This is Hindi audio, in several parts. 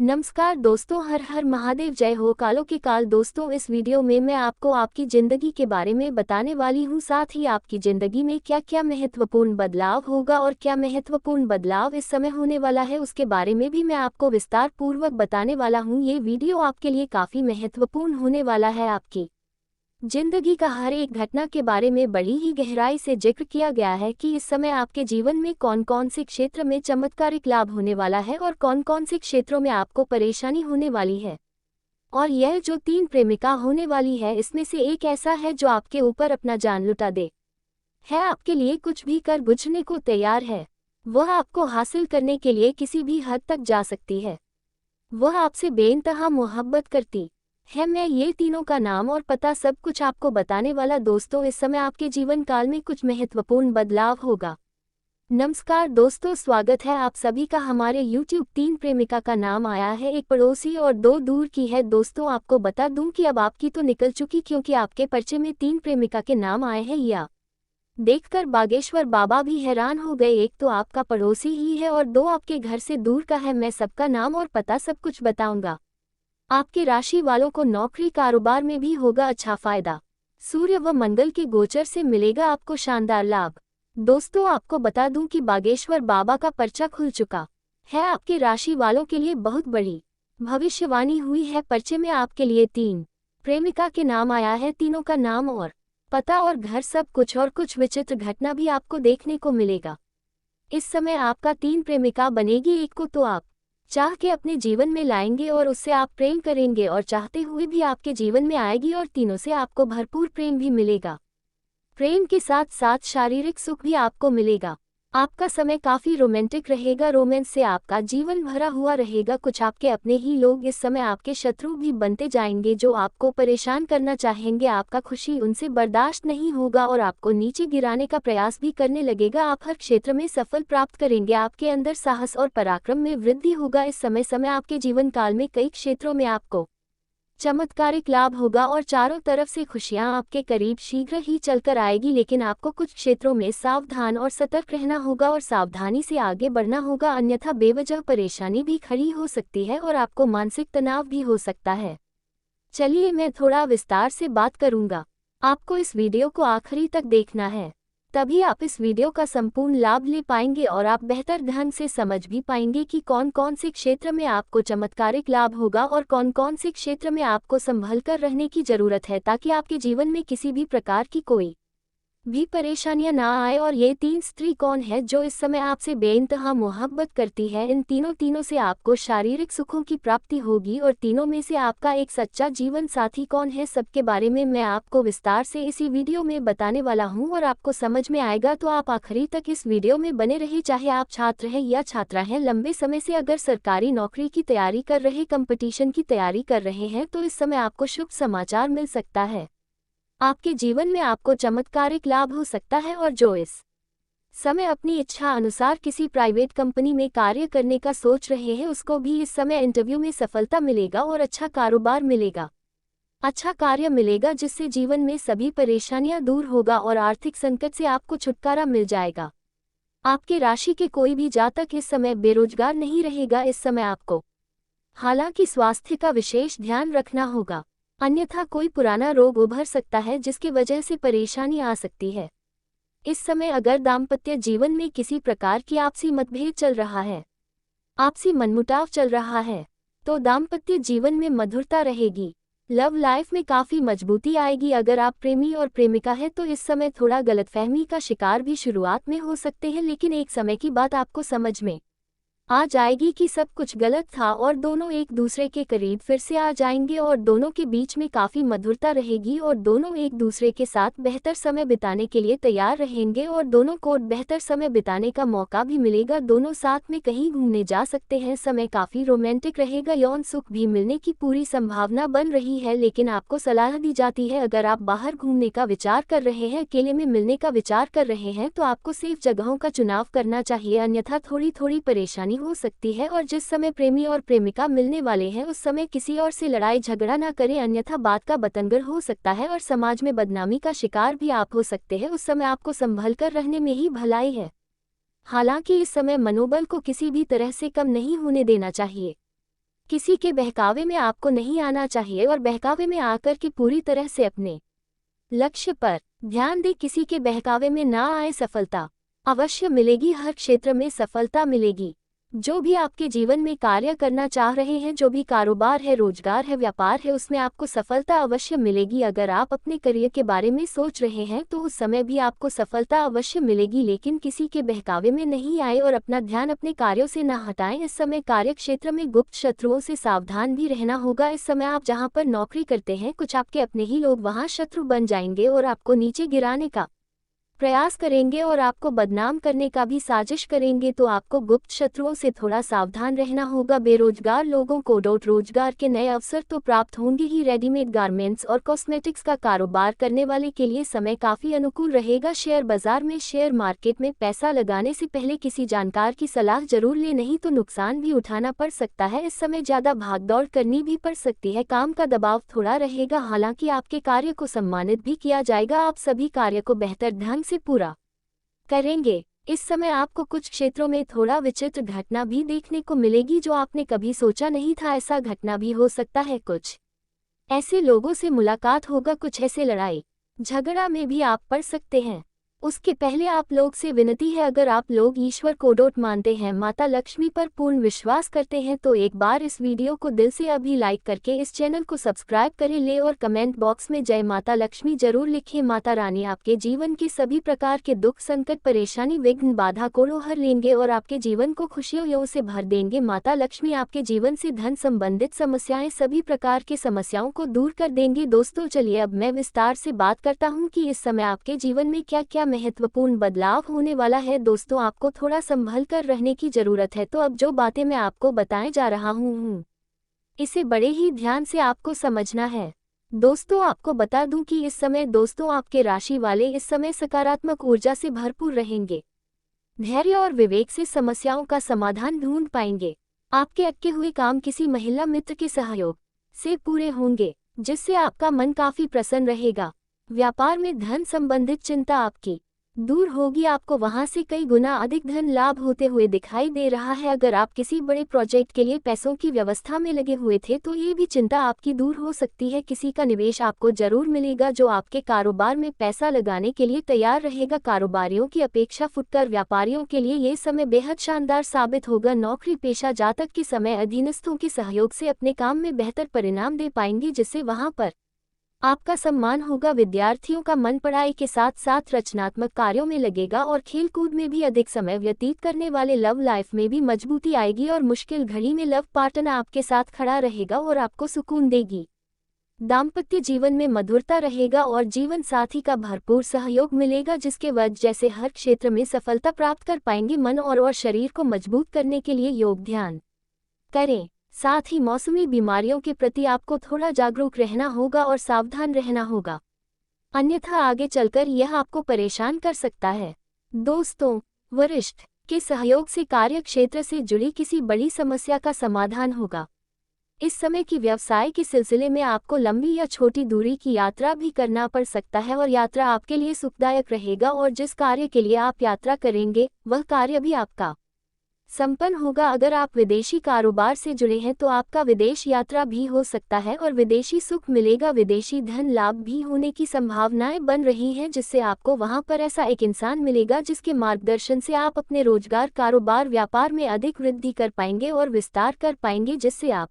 नमस्कार दोस्तों, हर हर महादेव, जय हो कालो के काल। दोस्तों, इस वीडियो में मैं आपको आपकी ज़िंदगी के बारे में बताने वाली हूँ। साथ ही आपकी ज़िंदगी में क्या क्या महत्वपूर्ण बदलाव होगा और क्या महत्वपूर्ण बदलाव इस समय होने वाला है, उसके बारे में भी मैं आपको विस्तार पूर्वक बताने वाला हूँ। ये वीडियो आपके लिए काफ़ी महत्वपूर्ण होने वाला है। आपकी जिंदगी का हर एक घटना के बारे में बड़ी ही गहराई से जिक्र किया गया है कि इस समय आपके जीवन में कौन कौन से क्षेत्र में चमत्कारिक लाभ होने वाला है और कौन कौन से क्षेत्रों में आपको परेशानी होने वाली है। और यह जो 3 प्रेमिका होने वाली है, इसमें से एक ऐसा है जो आपके ऊपर अपना जान लुटा दे, है आपके लिए कुछ भी कर गुजरने को तैयार है। वह आपको हासिल करने के लिए किसी भी हद तक जा सकती है। वह आपसे बेइंतहा मोहब्बत करती है। मैं ये तीनों का नाम और पता सब कुछ आपको बताने वाला। दोस्तों, इस समय आपके जीवन काल में कुछ महत्वपूर्ण बदलाव होगा। नमस्कार दोस्तों, स्वागत है आप सभी का हमारे YouTube। 3 प्रेमिका का नाम आया है, एक पड़ोसी और 2 दूर की है। दोस्तों, आपको बता दूं कि अब आपकी तो निकल चुकी, क्योंकि आपके पर्चे में 3 प्रेमिका के नाम आए हैं। या देखकर बागेश्वर बाबा भी हैरान हो गए। एक तो आपका पड़ोसी ही है और 2 आपके घर से दूर का है। मैं सबका नाम और पता सब कुछ बताऊंगा। आपके राशि वालों को नौकरी कारोबार में भी होगा अच्छा फायदा। सूर्य व मंगल के गोचर से मिलेगा आपको शानदार लाभ। दोस्तों, आपको बता दूं कि बागेश्वर बाबा का पर्चा खुल चुका है। आपके राशि वालों के लिए बहुत बड़ी भविष्यवाणी हुई है। पर्चे में आपके लिए 3 प्रेमिका के नाम आया है। तीनों का नाम और पता और घर सब कुछ, और कुछ विचित्र घटना भी आपको देखने को मिलेगा। इस समय आपका 3 प्रेमिका बनेगी। एक को तो आप चाह के अपने जीवन में लाएंगे और उससे आप प्रेम करेंगे, और चाहते हुए भी आपके जीवन में आएगी, और तीनों से आपको भरपूर प्रेम भी मिलेगा। प्रेम के साथ साथ शारीरिक सुख भी आपको मिलेगा। आपका समय काफी रोमांटिक रहेगा। रोमांस से आपका जीवन भरा हुआ रहेगा। कुछ आपके अपने ही लोग इस समय आपके शत्रु भी बनते जाएंगे, जो आपको परेशान करना चाहेंगे। आपका खुशी उनसे बर्दाश्त नहीं होगा और आपको नीचे गिराने का प्रयास भी करने लगेगा। आप हर क्षेत्र में सफल प्राप्त करेंगे। आपके अंदर साहस और पराक्रम में वृद्धि होगा। इस समय आपके जीवन काल में कई क्षेत्रों में आपको चमत्कारिक लाभ होगा और चारों तरफ से खुशियां आपके करीब शीघ्र ही चलकर आएगी। लेकिन आपको कुछ क्षेत्रों में सावधान और सतर्क रहना होगा और सावधानी से आगे बढ़ना होगा, अन्यथा बेवजह परेशानी भी खड़ी हो सकती है और आपको मानसिक तनाव भी हो सकता है। चलिए, मैं थोड़ा विस्तार से बात करूंगा। आपको इस वीडियो को आखिरी तक देखना है, तभी आप इस वीडियो का संपूर्ण लाभ ले पाएंगे और आप बेहतर ढंग से समझ भी पाएंगे कि कौन कौन से क्षेत्र में आपको चमत्कारिक लाभ होगा और कौन कौन से क्षेत्र में आपको संभल कर रहने की जरूरत है, ताकि आपके जीवन में किसी भी प्रकार की कोई भी परेशानियां ना आए। और ये 3 स्त्री कौन है जो इस समय आपसे बेइंतहा मोहब्बत करती है? इन तीनों से आपको शारीरिक सुखों की प्राप्ति होगी, और तीनों में से आपका एक सच्चा जीवन साथी कौन है, सबके बारे में मैं आपको विस्तार से इसी वीडियो में बताने वाला हूं। और आपको समझ में आएगा तो आप आखिरी तक इस वीडियो में बने रहे। चाहे आप छात्र हैं या छात्रा हैं, लंबे समय से अगर सरकारी नौकरी की तैयारी कर रहे, कंपटीशन की तैयारी कर रहे हैं, तो इस समय आपको शुभ समाचार मिल सकता है। आपके जीवन में आपको चमत्कारिक लाभ हो सकता है। और जो इस समय अपनी इच्छा अनुसार किसी प्राइवेट कंपनी में कार्य करने का सोच रहे हैं, उसको भी इस समय इंटरव्यू में सफलता मिलेगा और अच्छा कारोबार मिलेगा, अच्छा कार्य मिलेगा, जिससे जीवन में सभी परेशानियां दूर होगा और आर्थिक संकट से आपको छुटकारा मिल जाएगा। आपके राशि के कोई भी जातक इस समय बेरोजगार नहीं रहेगा। इस समय आपको हालांकि स्वास्थ्य का विशेष ध्यान रखना होगा, अन्यथा कोई पुराना रोग उभर सकता है जिसकी वजह से परेशानी आ सकती है। इस समय अगर दाम्पत्य जीवन में किसी प्रकार की आपसी मतभेद चल रहा है, आपसी मनमुटाव चल रहा है, तो दाम्पत्य जीवन में मधुरता रहेगी। लव लाइफ में काफी मजबूती आएगी। अगर आप प्रेमी और प्रेमिका है तो इस समय थोड़ा गलतफहमी का शिकार भी शुरुआत में हो सकते हैं, लेकिन एक समय की बात आपको समझ में आ जाएगी कि सब कुछ गलत था और दोनों एक दूसरे के करीब फिर से आ जाएंगे और दोनों के बीच में काफ़ी मधुरता रहेगी और दोनों एक दूसरे के साथ बेहतर समय बिताने के लिए तैयार रहेंगे और दोनों को बेहतर समय बिताने का मौका भी मिलेगा। दोनों साथ में कहीं घूमने जा सकते हैं। समय काफ़ी रोमांटिक रहेगा। यौन सुख भी मिलने की पूरी संभावना बन रही है, लेकिन आपको सलाह दी जाती है, अगर आप बाहर घूमने का विचार कर रहे हैं, अकेले में मिलने का विचार कर रहे हैं, तो आपको सेफ जगहों का चुनाव करना चाहिए, अन्यथा थोड़ी थोड़ी परेशानी हो सकती है। और जिस समय प्रेमी और प्रेमिका मिलने वाले हैं, उस समय किसी और से लड़ाई झगड़ा ना करें, अन्यथा बात का बतंगड़ हो सकता है और समाज में बदनामी का शिकार भी आप हो सकते हैं। उस समय आपको संभल कर रहने में ही भलाई है। हालांकि इस समय मनोबल को किसी भी तरह से कम नहीं होने देना चाहिए, किसी के बहकावे में आपको नहीं आना चाहिए और बहकावे में आकर के पूरी तरह से अपने लक्ष्य पर ध्यान दें। किसी के बहकावे में ना आए, सफलता अवश्य मिलेगी, हर क्षेत्र में सफलता मिलेगी। जो भी आपके जीवन में कार्य करना चाह रहे हैं, जो भी कारोबार है, रोजगार है, व्यापार है, उसमें आपको सफलता अवश्य मिलेगी। अगर आप अपने करियर के बारे में सोच रहे हैं तो उस समय भी आपको सफलता अवश्य मिलेगी, लेकिन किसी के बहकावे में नहीं आए और अपना ध्यान अपने कार्यों से न हटाएं। इस समय कार्य क्षेत्र में गुप्त शत्रुओं से सावधान भी रहना होगा। इस समय आप जहां पर नौकरी करते हैं, कुछ आपके अपने ही लोग वहां शत्रु बन जाएंगे और आपको नीचे गिराने का प्रयास करेंगे और आपको बदनाम करने का भी साजिश करेंगे, तो आपको गुप्त शत्रुओं से थोड़ा सावधान रहना होगा। बेरोजगार लोगों को रोजगार के नए अवसर तो प्राप्त होंगे ही। रेडीमेड गारमेंट्स और कॉस्मेटिक्स का कारोबार करने वाले के लिए समय काफी अनुकूल रहेगा। शेयर बाजार में, शेयर मार्केट में पैसा लगाने से पहले किसी जानकार की सलाह जरूर ले, नहीं तो नुकसान भी उठाना पड़ सकता है। इस समय ज्यादा भागदौड़ करनी भी पड़ सकती है, काम का दबाव थोड़ा रहेगा। हालांकि आपके कार्य को सम्मानित भी किया जाएगा, आप सभी कार्य को बेहतर ढंग से पूरा करेंगे। इस समय आपको कुछ क्षेत्रों में थोड़ा विचित्र घटना भी देखने को मिलेगी जो आपने कभी सोचा नहीं था। ऐसा घटना भी हो सकता है, कुछ ऐसे लोगों से मुलाकात होगा, कुछ ऐसे लड़ाई झगड़ा में भी आप पड़ सकते हैं। उसके पहले आप लोग से विनती है, अगर आप लोग ईश्वर को अटूट मानते हैं, माता लक्ष्मी पर पूर्ण विश्वास करते हैं, तो एक बार इस वीडियो को दिल से अभी लाइक करके इस चैनल को सब्सक्राइब करें ले और कमेंट बॉक्स में जय माता लक्ष्मी जरूर लिखें। माता रानी आपके जीवन के सभी प्रकार के दुख, संकट, परेशानी, विघ्न, बाधा को हर लेंगे और आपके जीवन को खुशियों से भर देंगे। माता लक्ष्मी आपके जीवन से धन संबंधित समस्याएं, सभी प्रकार के समस्याओं को दूर कर देंगे। दोस्तों चलिए अब मैं विस्तार से बात करता हूँ कि इस समय आपके जीवन में क्या क्या महत्वपूर्ण बदलाव होने वाला है। दोस्तों आपको थोड़ा संभल कर रहने की जरूरत है, तो अब जो बातें मैं आपको बताने जा रहा हूँ इसे बड़े ही ध्यान से आपको समझना है। दोस्तों आपको बता दूं कि इस समय दोस्तों आपके राशि वाले इस समय सकारात्मक ऊर्जा से भरपूर रहेंगे, धैर्य और विवेक से समस्याओं का समाधान ढूंढ पाएंगे। आपके अटके हुए काम किसी महिला मित्र के सहयोग से पूरे होंगे, जिससे आपका मन काफी प्रसन्न रहेगा। व्यापार में धन संबंधित चिंता आपकी दूर होगी, आपको वहां से कई गुना अधिक धन लाभ होते हुए दिखाई दे रहा है। अगर आप किसी बड़े प्रोजेक्ट के लिए पैसों की व्यवस्था में लगे हुए थे तो ये भी चिंता आपकी दूर हो सकती है। किसी का निवेश आपको जरूर मिलेगा जो आपके कारोबार में पैसा लगाने के लिए तैयार रहेगा। कारोबारियों की अपेक्षा फुटकर व्यापारियों के लिए ये समय बेहद शानदार साबित होगा। नौकरी पेशा जातक के समय अधीनस्थों के सहयोग से अपने काम में बेहतर परिणाम दे पाएंगे, जिससे वहां पर आपका सम्मान होगा। विद्यार्थियों का मन पढ़ाई के साथ साथ रचनात्मक कार्यों में लगेगा और खेलकूद में भी अधिक समय व्यतीत करने वाले लव लाइफ में भी मजबूती आएगी और मुश्किल घड़ी में लव पार्टनर आपके साथ खड़ा रहेगा और आपको सुकून देगी। दाम्पत्य जीवन में मधुरता रहेगा और जीवन साथी का भरपूर सहयोग मिलेगा, जिसके वजह से हर क्षेत्र में सफलता प्राप्त कर पाएंगे। मन और शरीर को मजबूत करने के लिए योग ध्यान करें। साथ ही मौसमी बीमारियों के प्रति आपको थोड़ा जागरूक रहना होगा और सावधान रहना होगा, अन्यथा आगे चलकर यह आपको परेशान कर सकता है। दोस्तों वरिष्ठ के सहयोग से कार्य क्षेत्र से जुड़ी किसी बड़ी समस्या का समाधान होगा। इस समय की व्यवसाय के सिलसिले में आपको लंबी या छोटी दूरी की यात्रा भी करना पड़ सकता है और यात्रा आपके लिए सुखदायक रहेगा और जिस कार्य के लिए आप यात्रा करेंगे वह कार्य भी आपका संपन्न होगा। अगर आप विदेशी कारोबार से जुड़े हैं तो आपका विदेश यात्रा भी हो सकता है और विदेशी सुख मिलेगा। विदेशी धन लाभ भी होने की संभावनाएं बन रही हैं, जिससे आपको वहां पर ऐसा एक इंसान मिलेगा जिसके मार्गदर्शन से आप अपने रोजगार, कारोबार, व्यापार में अधिक वृद्धि कर पाएंगे और विस्तार कर पाएंगे, जिससे आप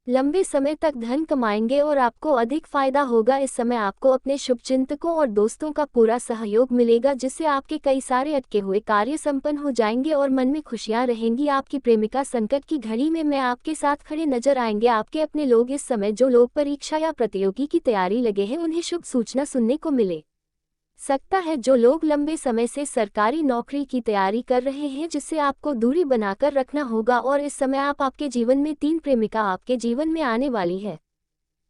लंबे समय तक धन कमाएंगे और आपको अधिक फायदा होगा। इस समय आपको अपने शुभचिंतकों और दोस्तों का पूरा सहयोग मिलेगा, जिससे आपके कई सारे अटके हुए कार्य संपन्न हो जाएंगे और मन में खुशियां रहेंगी। आपकी प्रेमिका संकट की घड़ी में मैं आपके साथ खड़े नजर आएंगे। आपके अपने लोग इस समय जो लोग परीक्षा या प्रतियोगी की तैयारी लगे हैं उन्हें शुभ सूचना सुनने को मिले सकता है। जो लोग लंबे समय से सरकारी नौकरी की तैयारी कर रहे हैं, जिससे आपको दूरी बनाकर रखना होगा। और इस समय आपके जीवन में 3 प्रेमिका आपके जीवन में आने वाली है।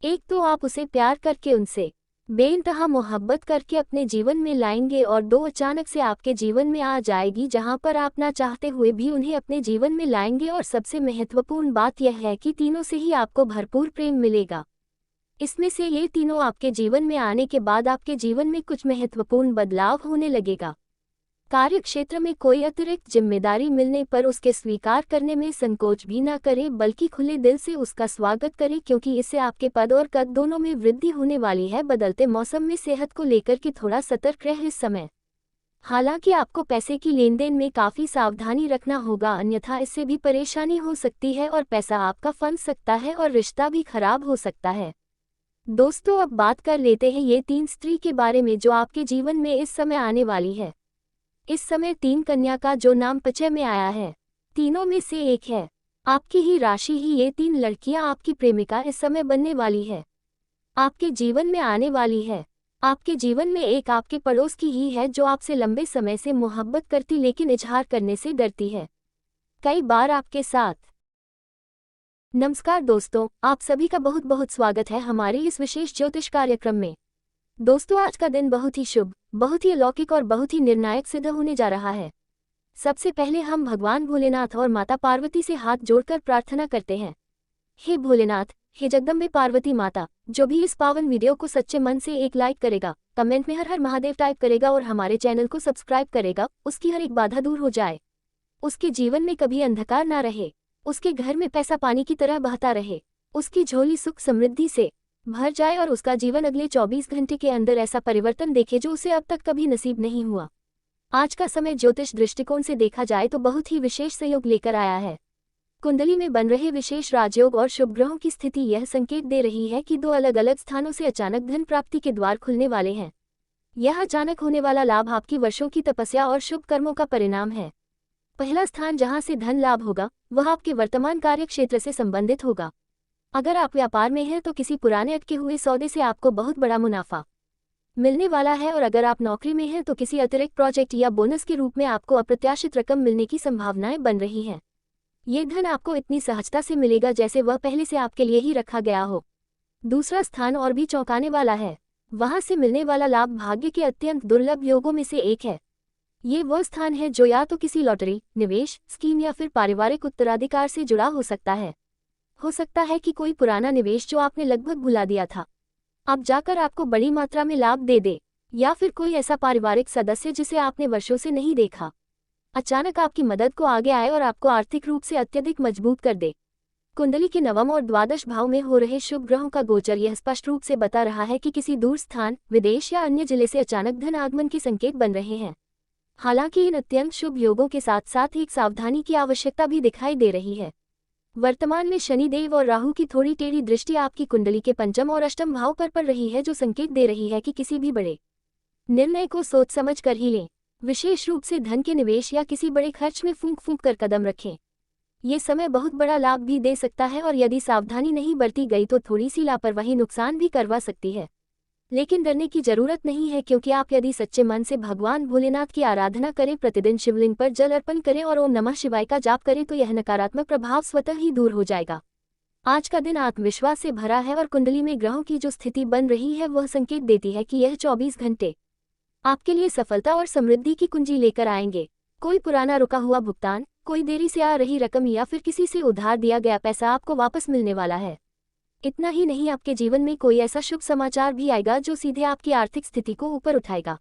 एक तो आप उसे प्यार करके उनसे बेइंतहा मोहब्बत करके अपने जीवन में लाएंगे और 2 अचानक से आपके जीवन में आ जाएगी, जहां पर आप ना चाहते हुए भी उन्हें अपने जीवन में लाएंगे। और सबसे महत्वपूर्ण बात यह है कि तीनों से ही आपको भरपूर प्रेम मिलेगा। इसमें से ये तीनों आपके जीवन में आने के बाद आपके जीवन में कुछ महत्वपूर्ण बदलाव होने लगेगा। कार्य क्षेत्र में कोई अतिरिक्त जिम्मेदारी मिलने पर उसके स्वीकार करने में संकोच भी न करें, बल्कि खुले दिल से उसका स्वागत करें, क्योंकि इससे आपके पद और कद दोनों में वृद्धि होने वाली है। बदलते मौसम में सेहत को लेकर के थोड़ा सतर्क रहें इस समय। हालांकि आपको पैसे की लेन देन में काफ़ी सावधानी रखना होगा, अन्यथा इससे भी परेशानी हो सकती है और पैसा आपका फंस सकता है और रिश्ता भी खराब हो सकता है। दोस्तों, अब बात कर लेते हैं ये 3 स्त्री के बारे में जो आपके जीवन में इस समय आने वाली है। इस समय 3 कन्या का जो नाम परिचय में आया है, तीनों में से एक है आपकी ही राशि ही ये 3 लड़कियां आपकी प्रेमिका इस समय बनने वाली है, आपके जीवन में आने वाली है। आपके जीवन में एक आपके पड़ोस की ही है जो आपसे लंबे समय से मोहब्बत करती लेकिन इजहार करने से डरती है, कई बार आपके साथ। नमस्कार दोस्तों, आप सभी का बहुत बहुत स्वागत है हमारे इस विशेष ज्योतिष कार्यक्रम में। दोस्तों, आज का दिन बहुत ही शुभ, बहुत ही अलौकिक और बहुत ही निर्णायक सिद्ध होने जा रहा है। सबसे पहले हम भगवान भोलेनाथ और माता पार्वती से हाथ जोड़कर प्रार्थना करते हैं। हे भोलेनाथ, हे जगदम्बे पार्वती माता, जो भी इस पावन वीडियो को सच्चे मन से एक लाइक करेगा, कमेंट में हर हर महादेव टाइप करेगा और हमारे चैनल को सब्सक्राइब करेगा, उसकी हर एक बाधा दूर हो जाए, उसके जीवन में कभी अंधकार ना रहे, उसके घर में पैसा पानी की तरह बहता रहे, उसकी झोली सुख समृद्धि से भर जाए और उसका जीवन अगले 24 घंटे के अंदर ऐसा परिवर्तन देखे जो उसे अब तक कभी नसीब नहीं हुआ। आज का समय ज्योतिष दृष्टिकोण से देखा जाए तो बहुत ही विशेष सहयोग लेकर आया है। कुंडली में बन रहे विशेष राजयोग और शुभ ग्रहों की स्थिति यह संकेत दे रही है कि 2 अलग अलग स्थानों से अचानक धन प्राप्ति के द्वार खुलने वाले हैं। यह अचानक होने वाला लाभ आपकी वर्षों की तपस्या और शुभ कर्मों का परिणाम है। पहला स्थान जहां से धन लाभ होगा वह आपके वर्तमान कार्य क्षेत्र से संबंधित होगा। अगर आप व्यापार में हैं तो किसी पुराने अटके हुए सौदे से आपको बहुत बड़ा मुनाफा मिलने वाला है, और अगर आप नौकरी में हैं तो किसी अतिरिक्त प्रोजेक्ट या बोनस के रूप में आपको अप्रत्याशित रकम मिलने की संभावनाएं बन रही हैं। ये धन आपको इतनी सहजता से मिलेगा जैसे वह पहले से आपके लिए ही रखा गया हो। दूसरा स्थान और भी चौंकाने वाला है। वहां से मिलने वाला लाभ भाग्य के अत्यंत दुर्लभ योगों में से एक है। ये वह स्थान है जो या तो किसी लॉटरी, निवेश स्कीम या फिर पारिवारिक उत्तराधिकार से जुड़ा हो सकता है। हो सकता है कि कोई पुराना निवेश जो आपने लगभग भुला दिया था अब जाकर आपको बड़ी मात्रा में लाभ दे दे, या फिर कोई ऐसा पारिवारिक सदस्य जिसे आपने वर्षों से नहीं देखा अचानक आपकी मदद को आगे आए और आपको आर्थिक रूप से अत्यधिक मजबूत कर दे। कुंडली के 9वें और 12वें भाव में हो रहे शुभ ग्रहों का गोचर यह स्पष्ट रूप से बता रहा है कि किसी दूर स्थान, विदेश या अन्य जिले से अचानक धन आगमन के संकेत बन रहे हैं। हालांकि इन अत्यंत शुभ योगों के साथ साथ एक सावधानी की आवश्यकता भी दिखाई दे रही है। वर्तमान में शनिदेव और राहु की थोड़ी टेढ़ी दृष्टि आपकी कुंडली के 5वें और 8वें भाव पर पड़ रही है, जो संकेत दे रही है कि किसी भी बड़े निर्णय को सोच समझ कर ही लें। विशेष रूप से धन के निवेश या किसी बड़े खर्च में फूंक फूंक कर कदम रखें। ये समय बहुत बड़ा लाभ भी दे सकता है और यदि सावधानी नहीं बरती गई तो थोड़ी सी लापरवाही नुकसान भी करवा सकती है। लेकिन डरने की जरूरत नहीं है, क्योंकि आप यदि सच्चे मन से भगवान भोलेनाथ की आराधना करें, प्रतिदिन शिवलिंग पर जल अर्पण करें और ओम नमः शिवाय का जाप करें तो यह नकारात्मक प्रभाव स्वतः ही दूर हो जाएगा। आज का दिन आत्मविश्वास से भरा है और कुंडली में ग्रहों की जो स्थिति बन रही है वह संकेत देती है कि यह 24 घंटे आपके लिए सफलता और समृद्धि की कुंजी लेकर आएंगे। कोई पुराना रुका हुआ भुगतान, कोई देरी से आ रही रकम या फिर किसी से उधार दिया गया पैसा आपको वापस मिलने वाला है। इतना ही नहीं, आपके जीवन में कोई ऐसा शुभ समाचार भी आएगा जो सीधे आपकी आर्थिक स्थिति को ऊपर उठाएगा।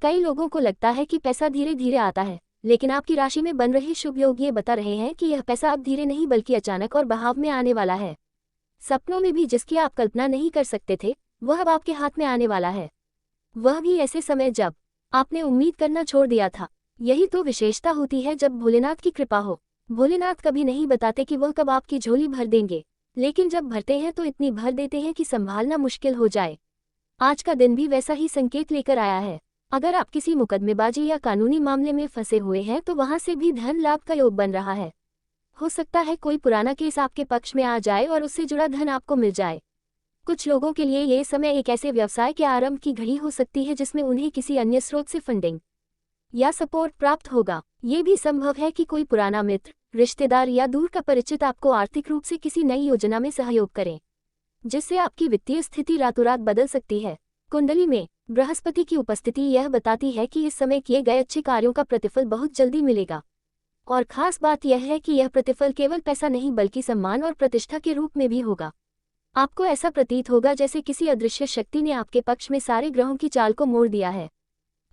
कई लोगों को लगता है कि पैसा धीरे धीरे आता है, लेकिन आपकी राशि में बन रहे शुभ योग ये बता रहे हैं कि यह पैसा अब धीरे नहीं बल्कि अचानक और बहाव में आने वाला है। सपनों में भी जिसकी आप कल्पना नहीं कर सकते थे वह अब आपके हाथ में आने वाला है, वह भी ऐसे समय जब आपने उम्मीद करना छोड़ दिया था। यही तो विशेषता होती है जब भोलेनाथ की कृपा हो। भोलेनाथ कभी नहीं बताते कि वह कब आपकी झोली भर देंगे, लेकिन जब भरते हैं तो इतनी भर देते हैं कि संभालना मुश्किल हो जाए। आज का दिन भी वैसा ही संकेत लेकर आया है। अगर आप किसी मुकदमेबाजी या कानूनी मामले में फंसे हुए हैं तो वहां से भी धन लाभ का योग बन रहा है। हो सकता है कोई पुराना केस आपके पक्ष में आ जाए और उससे जुड़ा धन आपको मिल जाए। कुछ लोगों के लिए ये समय एक ऐसे व्यवसाय के आरंभ की घड़ी हो सकती है जिसमें उन्हें किसी अन्य स्रोत से फंडिंग या सपोर्ट प्राप्त होगा। ये भी संभव है कि कोई पुराना मित्र, रिश्तेदार या दूर का परिचित आपको आर्थिक रूप से किसी नई योजना में सहयोग करें, जिससे आपकी वित्तीय स्थिति रातों रात बदल सकती है। कुंडली में बृहस्पति की उपस्थिति यह बताती है कि इस समय किए गए अच्छे कार्यों का प्रतिफल बहुत जल्दी मिलेगा। और खास बात यह है कि यह प्रतिफल केवल पैसा नहीं बल्कि सम्मान और प्रतिष्ठा के रूप में भी होगा। आपको ऐसा प्रतीत होगा जैसे किसी अदृश्य शक्ति ने आपके पक्ष में सारे ग्रहों की चाल को मोड़ दिया है।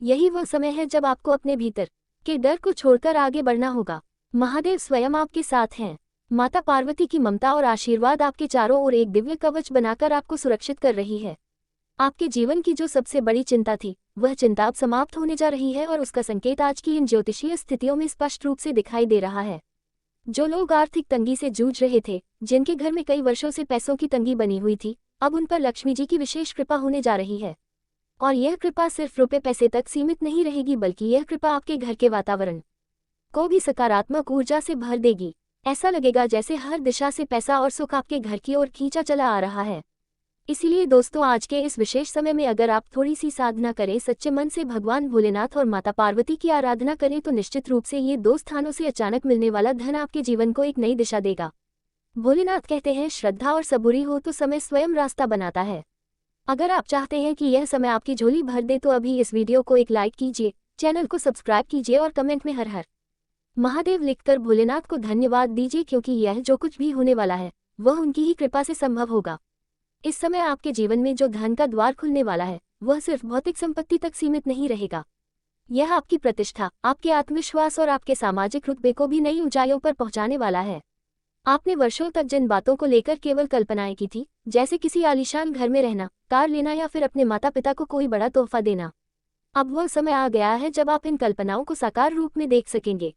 यही वो समय है जब आपको अपने भीतर के डर को छोड़कर आगे बढ़ना होगा। महादेव स्वयं आपके साथ हैं। माता पार्वती की ममता और आशीर्वाद आपके चारों ओर एक दिव्य कवच बनाकर आपको सुरक्षित कर रही है। आपके जीवन की जो सबसे बड़ी चिंता थी, वह चिंता अब समाप्त होने जा रही है और उसका संकेत आज की इन ज्योतिषीय स्थितियों में स्पष्ट रूप से दिखाई दे रहा है। जो लोग आर्थिक तंगी से जूझ रहे थे, जिनके घर में कई वर्षों से पैसों की तंगी बनी हुई थी, अब उन पर लक्ष्मी जी की विशेष कृपा होने जा रही है। और यह कृपा सिर्फ रुपए पैसे तक सीमित नहीं रहेगी, बल्कि यह कृपा आपके घर के वातावरण को भी सकारात्मक ऊर्जा से भर देगी। ऐसा लगेगा जैसे हर दिशा से पैसा और सुख आपके घर की ओर खींचा चला आ रहा है। इसीलिए दोस्तों, आज के इस विशेष समय में अगर आप थोड़ी सी साधना करें, सच्चे मन से भगवान भोलेनाथ और माता पार्वती की आराधना करें, तो निश्चित रूप से ये दो स्थानों से अचानक मिलने वाला धन आपके जीवन को एक नई दिशा देगा। भोलेनाथ कहते हैं, श्रद्धा और सबूरी हो तो समय स्वयं रास्ता बनाता है। अगर आप चाहते हैं कि यह समय आपकी झोली भर दे, तो अभी इस वीडियो को एक लाइक कीजिए, चैनल को सब्सक्राइब कीजिए और कमेंट में हर हर महादेव लिखकर भोलेनाथ को धन्यवाद दीजिए, क्योंकि यह जो कुछ भी होने वाला है, वह उनकी ही कृपा से संभव होगा। इस समय आपके जीवन में जो धन का द्वार खुलने वाला है, वह सिर्फ भौतिक संपत्ति तक सीमित नहीं रहेगा। यह आपकी प्रतिष्ठा, आपके आत्मविश्वास और आपके सामाजिक रुतबे को भी नई ऊंचाइयों पर पहुंचाने वाला है। आपने वर्षों तक जिन बातों को लेकर केवल कल्पनाएं की थी, जैसे किसी आलीशान घर में रहना, कार लेना या फिर अपने माता पिता को कोई बड़ा तोहफा देना, अब वह समय आ गया है जब आप इन कल्पनाओं को साकार रूप में देख सकेंगे।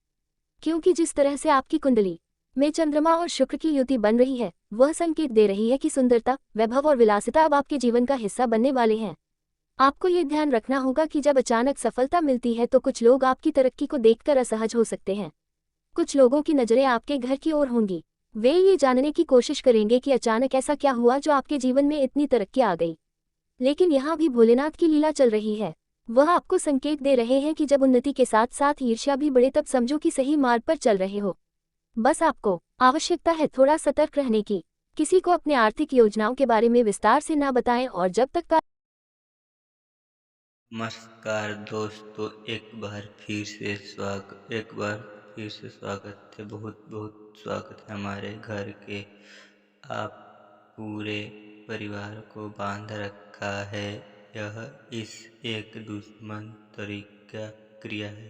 क्योंकि जिस तरह से आपकी कुंडली में चंद्रमा और शुक्र की युति बन रही है, वह संकेत दे रही है कि सुंदरता, वैभव और विलासिता अब आपके जीवन का हिस्सा बनने वाले हैं। आपको ये ध्यान रखना होगा कि जब अचानक सफलता मिलती है, तो कुछ लोग आपकी तरक्की को देखकर असहज हो सकते हैं। कुछ लोगों की नजरें आपके घर की ओर होंगी। वे ये जानने की कोशिश करेंगे कि अचानक ऐसा क्या हुआ जो आपके जीवन में इतनी तरक्की आ गई। लेकिन यहाँ भी भोलेनाथ की लीला चल रही है। वह आपको संकेत दे रहे हैं कि जब उन्नति के साथ साथ ईर्ष्या भी बढ़े, तब समझो कि सही मार्ग पर चल रहे हो। बस आपको आवश्यकता है थोड़ा सतर्क रहने की। किसी को अपने आर्थिक योजनाओं के बारे में विस्तार से ना बताएं, और जब तक का नमस्कार दोस्तों, एक बार फिर से स्वागत है। बहुत बहुत स्वागत है हमारे घर के। आप पूरे परिवार को बांध रखा है। यह इस एक दुश्मन तरीका क्रिया है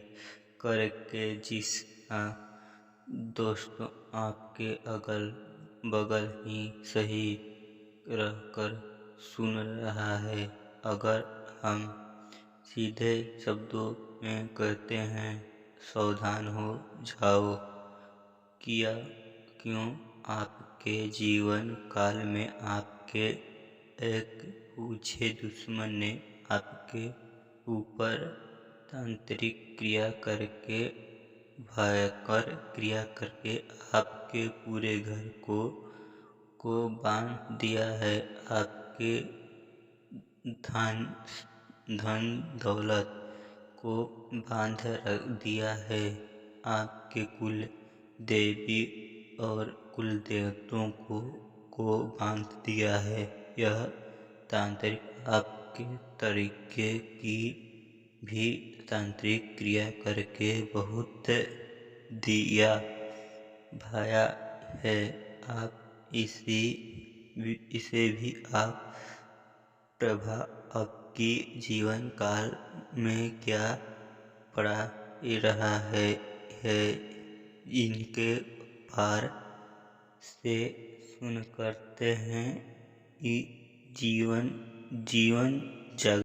करके जिस हाँ दोस्तों, आपके अगल बगल ही सही रहकर सुन रहा है। अगर हम सीधे शब्दों में कहते हैं, सावधान हो जाओ। किया क्यों? आपके जीवन काल में आपके एक पूछे दुश्मन ने आपके ऊपर तांत्रिक क्रिया करके, भयंकर क्रिया करके आपके पूरे घर को बांध दिया है। आपके धन धन दौलत को बांध रख दिया है। आपके कुल देवी और कुल देवताओं को बांध दिया है। यह तांत्रिक आपके तरीके की भी तांत्रिक क्रिया करके बहुत दिया भाया है। आप इसे भी आप प्रभाव आपकी जीवन काल में क्या पड़ा रहा है इनके पार से सुन करते हैं। जीवन जीवन जग